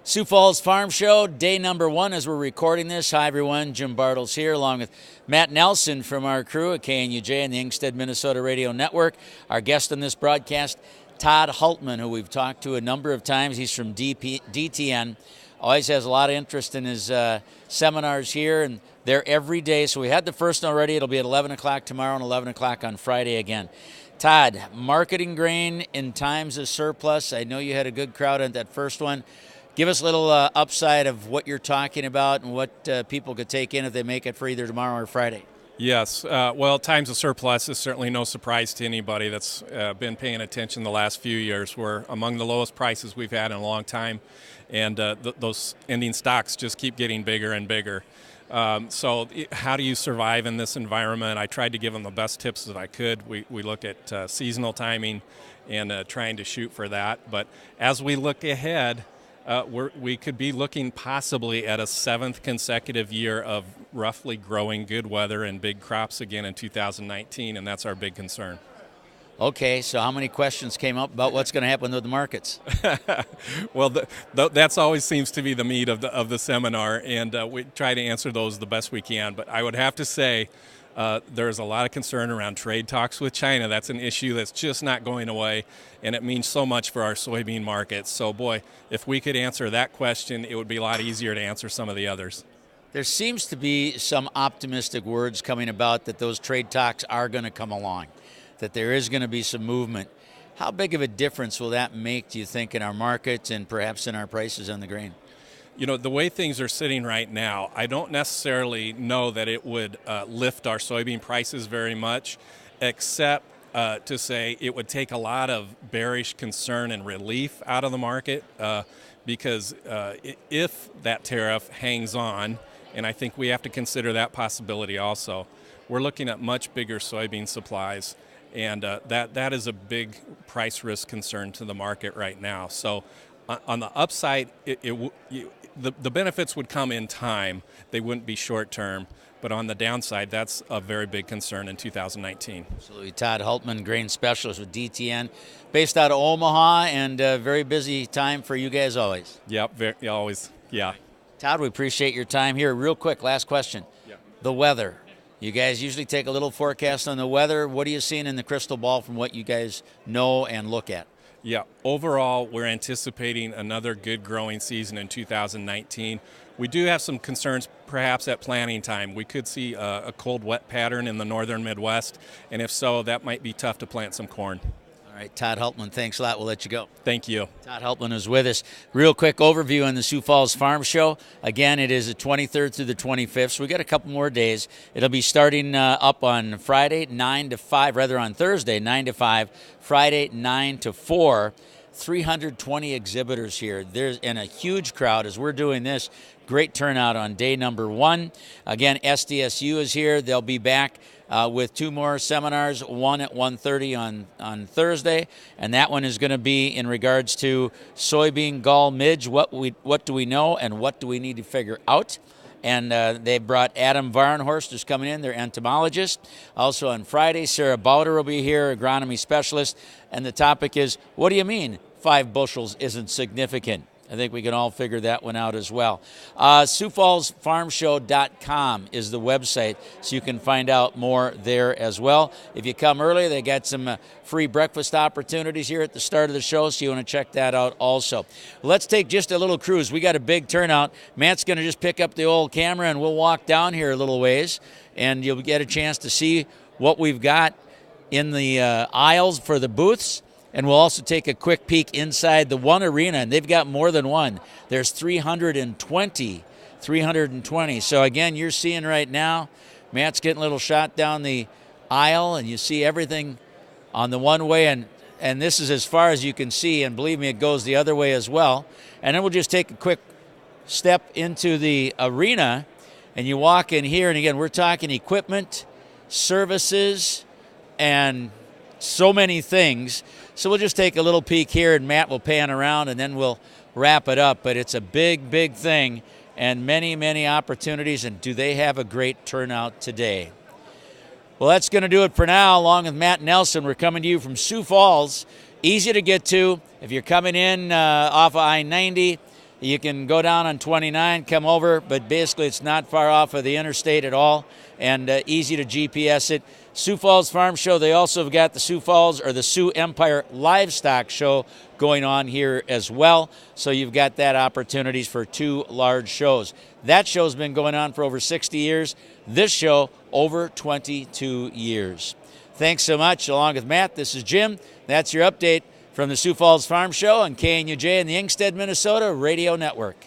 Sioux Falls Farm Show, day number 1 as we're recording this. Hi, everyone. Jim Bartles here, along with Matt Nelson from our crew at KNUJ and the Inkstead, Minnesota Radio Network. Our guest on this broadcast, Todd Hultman, who we've talked to a number of times. He's from DTN. Always has a lot of interest in his seminars here, and they're every day. So we had the first one already. It'll be at 11 o'clock tomorrow and 11 o'clock on Friday again. Todd, marketing grain in times of surplus. I know you had a good crowd at that first one. Give us a little upside of what you're talking about and what people could take in if they make it for either tomorrow or Friday. Yes. Well, times of surplus is certainly no surprise to anybody that's been paying attention the last few years. We're among the lowest prices we've had in a long time, and those ending stocks just keep getting bigger and bigger. So how do you survive in this environment? I tried to give them the best tips that I could. We look at seasonal timing and trying to shoot for that. But as we look ahead, we could be looking possibly at a 7th consecutive year of roughly growing good weather and big crops again in 2019, and that's our big concern. Okay, so how many questions came up about what's going to happen with the markets? Well, that's always seems to be the meat of the seminar, and we try to answer those the best we can. But I would have to say there's a lot of concern around trade talks with China. That's an issue that's just not going away, and it means so much for our soybean markets. So, boy, if we could answer that question, it would be a lot easier to answer some of the others. There seems to be some optimistic words coming about that those trade talks are going to come along, that there is going to be some movement. How big of a difference will that make, do you think, in our markets and perhaps in our prices on the grain? You know, the way things are sitting right now, I don't necessarily know that it would lift our soybean prices very much, except to say it would take a lot of bearish concern and relief out of the market because if that tariff hangs on, and I think we have to consider that possibility also, we're looking at much bigger soybean supplies, and that is a big price risk concern to the market right now. So on the upside, the benefits would come in time. They wouldn't be short term. But on the downside, that's a very big concern in 2019. Absolutely. Todd Hultman, grain specialist with DTN, based out of Omaha, and a very busy time for you guys always. Yep, always, yeah. Todd, we appreciate your time here. Real quick, last question. Yeah. The weather. You guys usually take a little forecast on the weather. What are you seeing in the crystal ball from what you guys know and look at? Yeah, overall, we're anticipating another good growing season in 2019. We do have some concerns perhaps at planting time. We could see a cold, wet pattern in the northern Midwest, and if so, that might be tough to plant some corn. All right, Todd Hultman, thanks a lot. We'll let you go. Thank you. Todd Hultman is with us. Real quick overview on the Sioux Falls Farm Show. Again, it is the 23rd through the 25th, so we got a couple more days. It'll be starting up on Friday, 9 to 5, rather on Thursday, 9 to 5, Friday, 9 to 4. 320 exhibitors here. There's and a huge crowd as we're doing this. Great turnout on day number 1. Again, SDSU is here. They'll be back with 2 more seminars, one at 1:30 on Thursday, and that one is going to be in regards to soybean gall midge. What do we know and what do we need to figure out? And they brought Adam Varnhorst, who's coming in, their entomologist. Also on Friday, Sarah Bowder will be here, agronomy specialist. And the topic is, what do you mean 5 bushels isn't significant? I think we can all figure that one out as well. SiouxFallsFarmShow.com is the website, so you can find out more there as well. If you come early, they got some free breakfast opportunities here at the start of the show, so you want to check that out also. Let's take just a little cruise. We got a big turnout. Matt's going to just pick up the old camera, and we'll walk down here a little ways, and you'll get a chance to see what we've got in the aisles for the booths. And we'll also take a quick peek inside the one arena, and they've got more than one. There's 320. So, again, you're seeing right now, Matt's getting a little shot down the aisle, and you see everything on the one way, and this is as far as you can see, and believe me, it goes the other way as well. And then we'll just take a quick step into the arena, and you walk in here, and again, we're talking equipment, services, and so many things. So we'll just take a little peek here, and Matt will pan around, and then we'll wrap it up. But it's a big, big thing, and many, many opportunities. And do they have a great turnout today? Well, that's going to do it for now. Along with Matt Nelson, we're coming to you from Sioux Falls. Easy to get to. If you're coming in off of I-90, You can go down on 29, come over, but basically it's not far off of the interstate at all, and easy to GPS it. Sioux Falls Farm Show, they also have got the Sioux Falls or the Sioux Empire Livestock Show going on here as well. So you've got that opportunities for 2 large shows. That show's been going on for over 60 years. This show, over 22 years. Thanks so much. Along with Matt, this is Jim. That's your update from the Sioux Falls Farm Show on KNUJ and the Inkstead, Minnesota Radio Network.